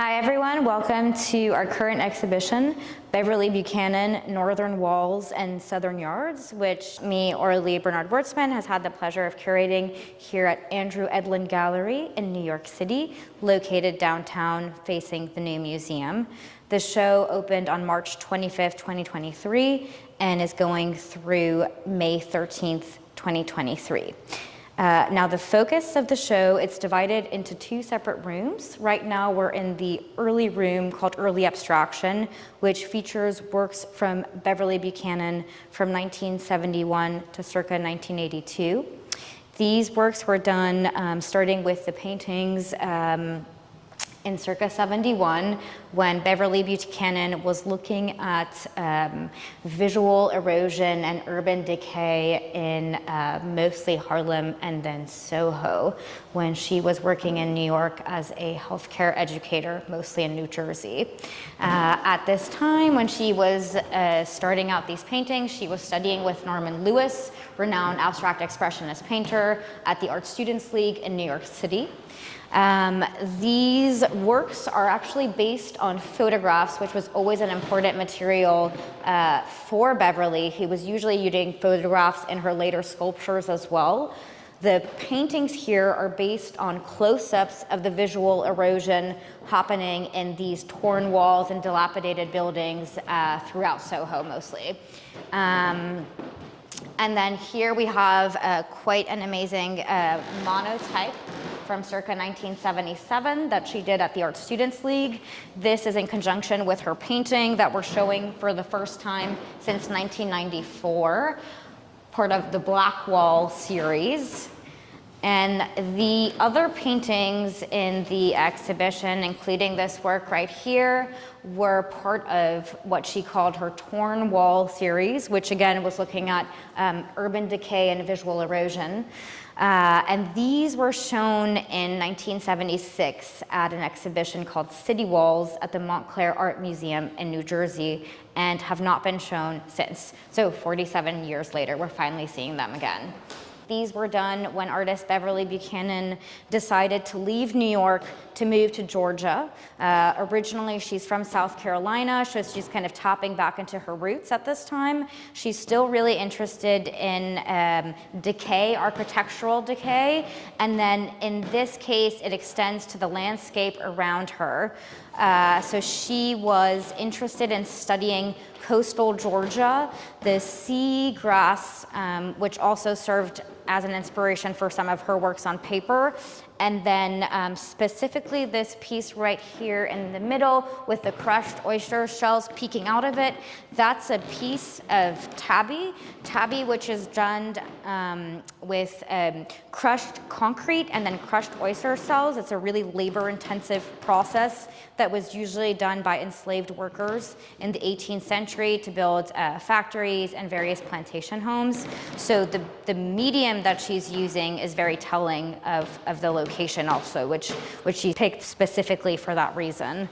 Hi everyone, welcome to our current exhibition, Beverly Buchanan, Northern Walls and Southern Yards, which me, Aurélie Bernard Wortsman, has had the pleasure of curating here at Andrew Edlin Gallery in New York City, located downtown facing the new museum. The show opened on March 25th, 2023, and is going through May 13th, 2023. Now the focus of the show, it's divided into two separate rooms. Right now we're in the early room called Early Abstraction, which features works from Beverly Buchanan from 1971 to circa 1982. These works were done starting with the paintings in circa 71, when Beverly Buchanan was looking at visual erosion and urban decay in mostly Harlem and then Soho, when she was working in New York as a healthcare educator, mostly in New Jersey. At this time, when she was starting out these paintings, she was studying with Norman Lewis, renowned abstract expressionist painter at the Art Students League in New York City. These works are actually based on photographs, which was always an important material for Beverly. He was usually using photographs in her later sculptures as well. The paintings here are based on close-ups of the visual erosion happening in these torn walls and dilapidated buildings throughout Soho mostly. And then here we have quite an amazing monotype from circa 1977 that she did at the Art Students League. This is in conjunction with her painting that we're showing for the first time since 1994, part of the Black Wall series. And the other paintings in the exhibition, including this work right here, were part of what she called her Torn Wall series, which again was looking at urban decay and visual erosion. And these were shown in 1976 at an exhibition called City Walls at the Montclair Art Museum in New Jersey, and have not been shown since. So 47 years later, we're finally seeing them again. These were done when artist Beverly Buchanan decided to leave New York to move to Georgia. Originally, she's from South Carolina, so she's kind of tapping back into her roots at this time. She's still really interested in decay, architectural decay, and then in this case, it extends to the landscape around her. So she was interested in studying coastal Georgia, the seagrass, which also served as an inspiration for some of her works on paper. And then specifically this piece right here in the middle with the crushed oyster shells peeking out of it, that's a piece of tabby, which is done with crushed concrete and then crushed oyster shells. It's a really labor-intensive process that was usually done by enslaved workers in the 18th century to build factories and various plantation homes. So the medium that she's using is very telling of the location also, which she picked specifically for that reason.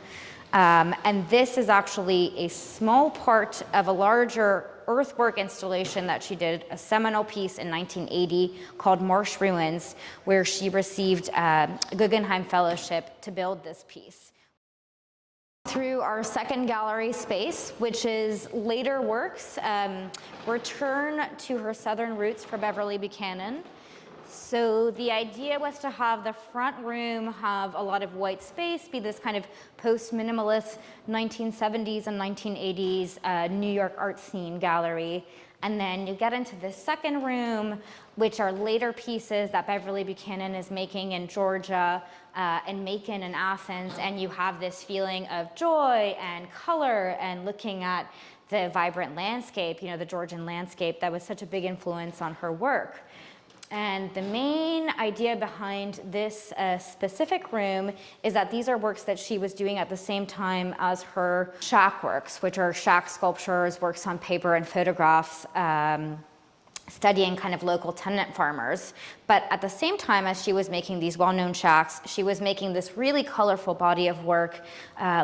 And this is actually a small part of a larger earthwork installation that she did, a seminal piece in 1980 called Marsh Ruins, where she received a Guggenheim Fellowship to build this piece. Through our second gallery space, which is later works, return to her southern roots for Beverly Buchanan. So the idea was to have the front room have a lot of white space, be this kind of post-minimalist 1970s and 1980s New York art scene gallery. And then you get into the second room, which are later pieces that Beverly Buchanan is making in Georgia and Macon and Athens, and you have this feeling of joy and color and looking at the vibrant landscape, you know, the Georgian landscape that was such a big influence on her work. And the main idea behind this specific room is that these are works that she was doing at the same time as her shack works, which are shack sculptures, works on paper and photographs, studying kind of local tenant farmers. But at the same time as she was making these well-known shacks, she was making this really colorful body of work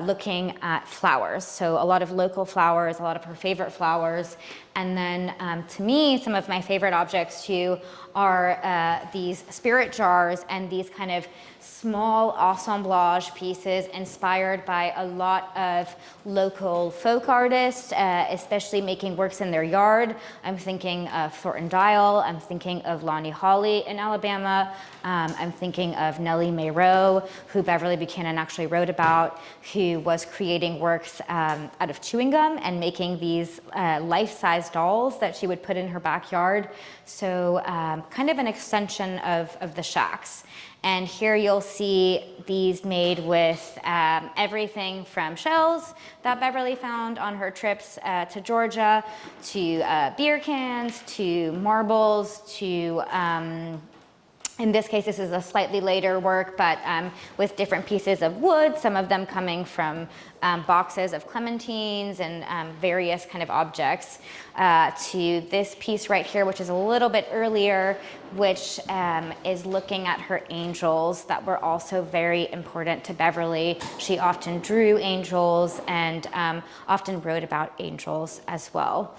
looking at flowers. So a lot of local flowers, a lot of her favorite flowers. And then to me, some of my favorite objects too are these spirit jars and these kind of small assemblage pieces inspired by a lot of local folk artists, especially making works in their yard. I'm thinking of Thornton Dial, I'm thinking of Lonnie Hawley in Alabama, I'm thinking of Nellie Mae Rowe, who Beverly Buchanan actually wrote about, who was creating works out of chewing gum and making these life-size dolls that she would put in her backyard. So kind of an extension of the shacks. And here you'll see these made with everything from shells that Beverly found on her trips to Georgia, to beer cans, to marbles, to in this case, this is a slightly later work, but with different pieces of wood, some of them coming from boxes of clementines and various kind of objects, to this piece right here, which is a little bit earlier, which is looking at her angels that were also very important to Beverly. She often drew angels and often wrote about angels as well.